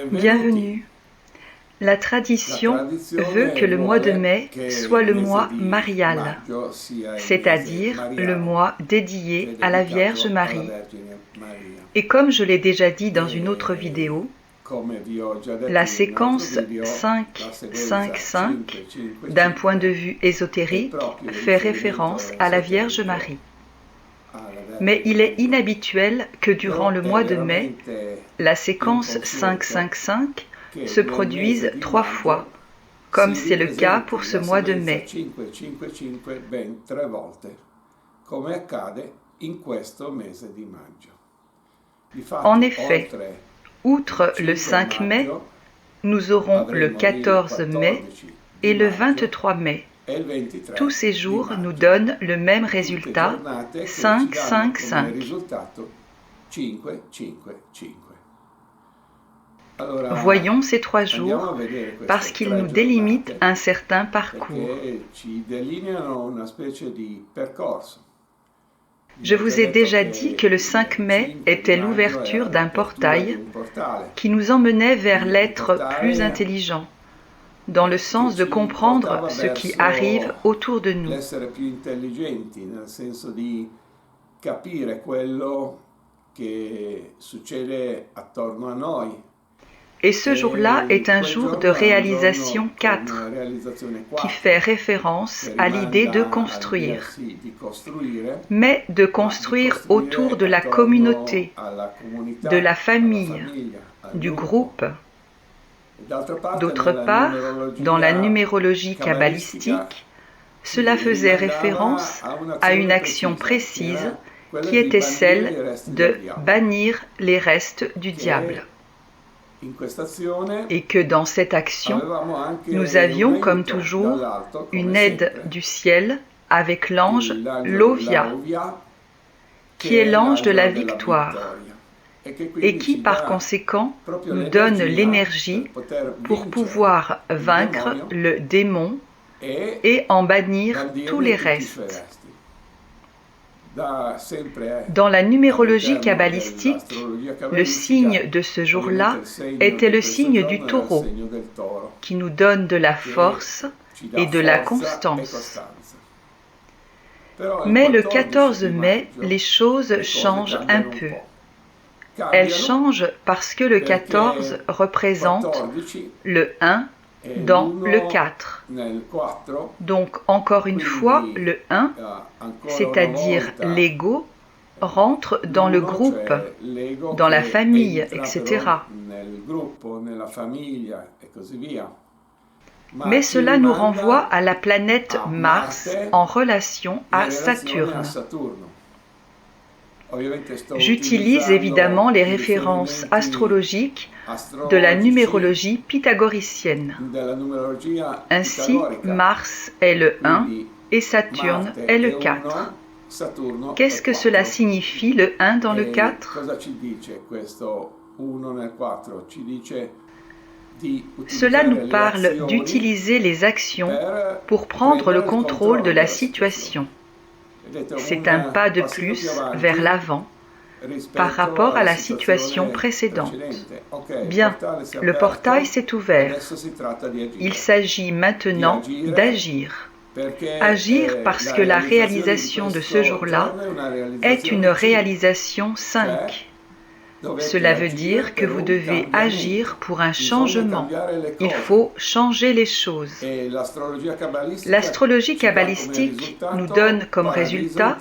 Bienvenue. La tradition veut que le mois de mai soit le mois marial, c'est-à-dire le mois dédié à la Vierge Marie. Et comme je l'ai déjà dit dans une autre vidéo, la séquence 5-5-5, d'un point de vue ésotérique, fait référence à la Vierge Marie. Mais il est inhabituel que durant le mois de mai, la séquence 5-5-5 se produise 3 fois, comme c'est le cas pour ce mois de mai. En effet, outre le 5 mai, nous aurons le 14 mai et le 23 mai. Tous ces jours nous donnent le même résultat, 5-5-5. Voyons ces 3 jours parce qu'ils nous délimitent un certain parcours. Je vous ai déjà dit que le 5 mai était l'ouverture d'un portail qui nous emmenait vers l'être plus intelligent, dans le sens de comprendre ce qui arrive autour de nous. Et ce jour-là est un jour de réalisation 4, qui fait référence à l'idée de construire, mais de construire autour de la communauté, de la famille, du groupe. D'autre part, dans la numérologie kabbalistique, cela faisait référence à une action précise qui était celle de bannir les restes du diable. Et que dans cette action, nous avions, comme toujours, une aide du ciel avec l'ange Lovia, qui est l'ange de la victoire, et qui, par conséquent, nous donne l'énergie pour pouvoir vaincre le démon et en bannir tous les restes. Dans la numérologie kabbalistique, le signe de ce jour-là était le signe du taureau, qui nous donne de la force et de la constance. Mais le 14 mai, les choses changent un peu. Elles changent parce que le 14 représente le 1 dans le 4. Donc, encore une fois, le 1, c'est-à-dire l'ego, rentre dans le groupe, dans la famille, etc. Mais cela nous renvoie à la planète Mars en relation à Saturne. J'utilise évidemment les références astrologiques de la numérologie pythagoricienne. Ainsi, Mars est le 1 et Saturne est le 4. Qu'est-ce que cela signifie, le 1 dans le 4 ? Cela nous parle d'utiliser les actions pour prendre le contrôle de la situation. C'est un pas de plus vers l'avant par rapport à la situation précédente. Bien, le portail s'est ouvert. Il s'agit maintenant d'agir. Agir parce que la réalisation de ce jour-là est une réalisation 5. Cela veut dire que vous devez agir pour un changement. Il faut changer les choses. L'astrologie kabbalistique nous donne comme résultat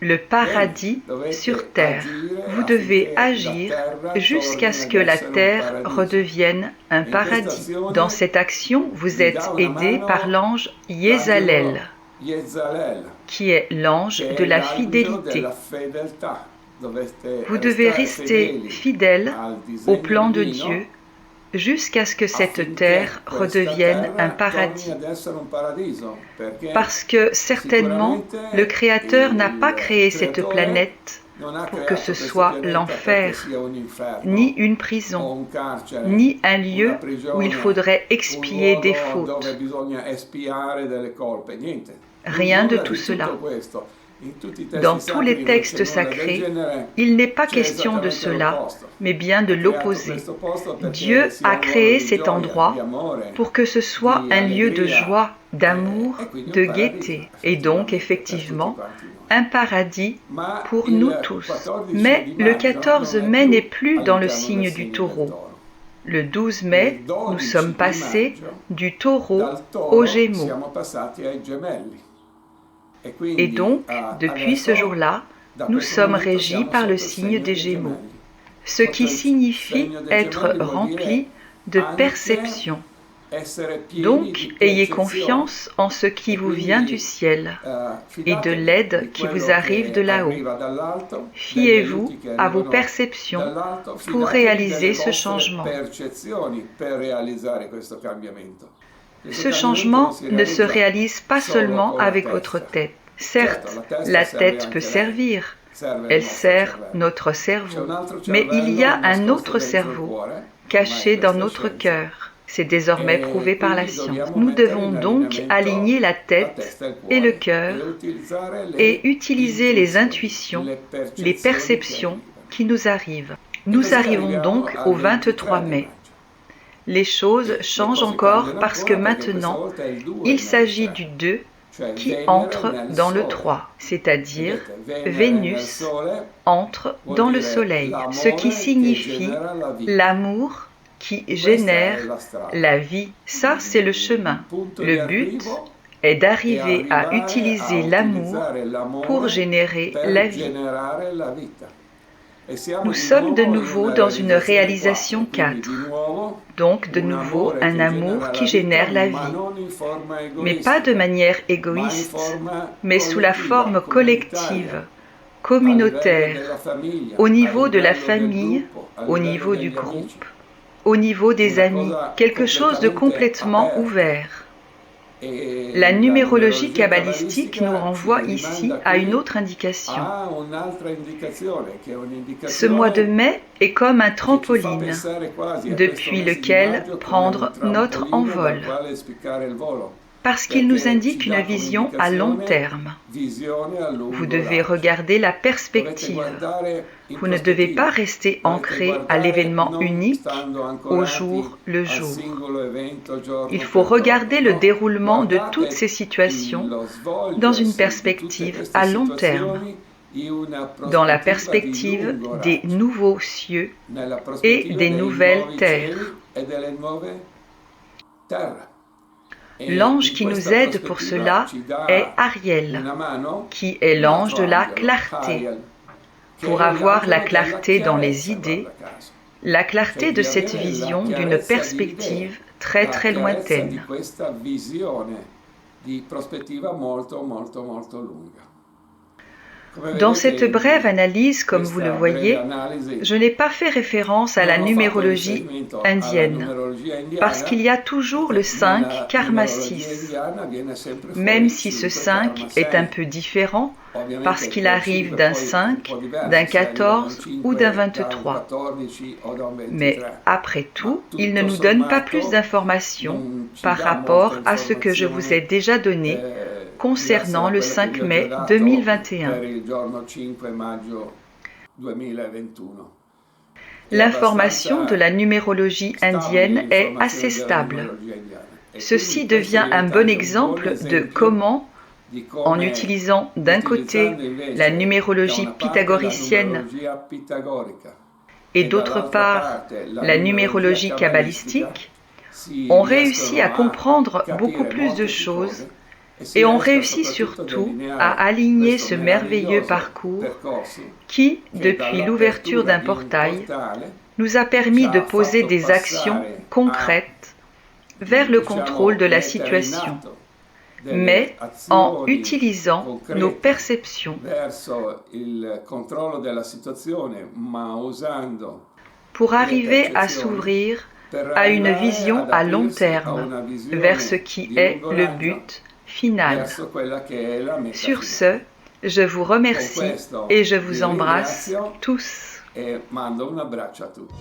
le paradis sur terre. Vous devez agir jusqu'à ce que la terre redevienne un paradis. Dans cette action, vous êtes aidé par l'ange Yezalel, qui est l'ange de la fidélité. Vous devez rester fidèle au plan de Dieu jusqu'à ce que cette terre redevienne un paradis. Parce que certainement, le Créateur n'a pas créé cette planète pour que ce soit l'enfer, ni une prison, ni un lieu où il faudrait expier des fautes. Rien de tout cela. Dans tous les textes sacrés, il n'est pas question de cela, mais bien de l'opposé. Dieu a créé cet endroit pour que ce soit un lieu de joie, d'amour, de gaieté, et donc effectivement un paradis pour nous tous. Mais le 14 mai n'est plus dans le signe du taureau. Le 12 mai, nous sommes passés du taureau aux Gémeaux. Et donc, depuis ce jour-là, nous sommes régis par le signe des Gémeaux, ce qui signifie être remplis de perception. Donc, ayez confiance en ce qui vous vient du ciel et de l'aide qui vous arrive de là-haut. Fiez-vous à vos perceptions pour réaliser ce changement. Ce changement ne se réalise pas seulement avec votre tête. Certes, la tête peut servir. Elle sert notre cerveau. Mais il y a un autre cerveau caché dans notre cœur. C'est désormais prouvé par la science. Nous devons donc aligner la tête et le cœur et utiliser les intuitions, les perceptions qui nous arrivent. Nous arrivons donc au 23 mai. Les choses changent encore parce que maintenant, il s'agit du 2 qui entre dans le 3, c'est-à-dire Vénus entre dans le Soleil, ce qui signifie l'amour qui génère la vie. Ça, c'est le chemin. Le but est d'arriver à utiliser l'amour pour générer la vie. Nous sommes de nouveau dans une réalisation 4, donc de nouveau un amour qui génère la vie, mais pas de manière égoïste, mais sous la forme collective, communautaire, au niveau de la famille, au niveau du groupe, au niveau des amis, quelque chose de complètement ouvert. La numérologie kabbalistique nous renvoie ici à une autre indication. Ce mois de mai est comme un trampoline depuis lequel prendre notre envol, parce qu'il nous indique une vision à long terme. Vous devez regarder la perspective. Vous ne devez pas rester ancré à l'événement unique au jour le jour. Il faut regarder le déroulement de toutes ces situations dans une perspective à long terme, dans la perspective des nouveaux cieux et des nouvelles terres. L'ange qui nous aide pour cela est Ariel, qui est l'ange de la clarté, pour avoir la clarté dans les idées, la clarté de cette vision d'une perspective très très lointaine. Dans cette brève analyse, comme vous le voyez, je n'ai pas fait référence à la numérologie indienne, parce qu'il y a toujours le 5 karma 6, même si ce 5 est un peu différent, parce qu'il arrive d'un 5, d'un 14 ou d'un 23. Mais après tout, il ne nous donne pas plus d'informations par rapport à ce que je vous ai déjà donné concernant le 5 mai 2021. L'information de la numérologie indienne est assez stable. Ceci devient un bon exemple de comment, en utilisant d'un côté la numérologie pythagoricienne et d'autre part la numérologie kabbalistique, on réussit à comprendre beaucoup plus de choses et on réussit surtout à aligner ce merveilleux parcours qui, depuis l'ouverture d'un portail, nous a permis de poser des actions concrètes vers le contrôle de la situation, mais en utilisant nos perceptions pour arriver à s'ouvrir à une vision à long terme vers ce qui est le but final. Sur ce, je vous remercie et je vous embrasse tous. E mando un abbraccio a tutti.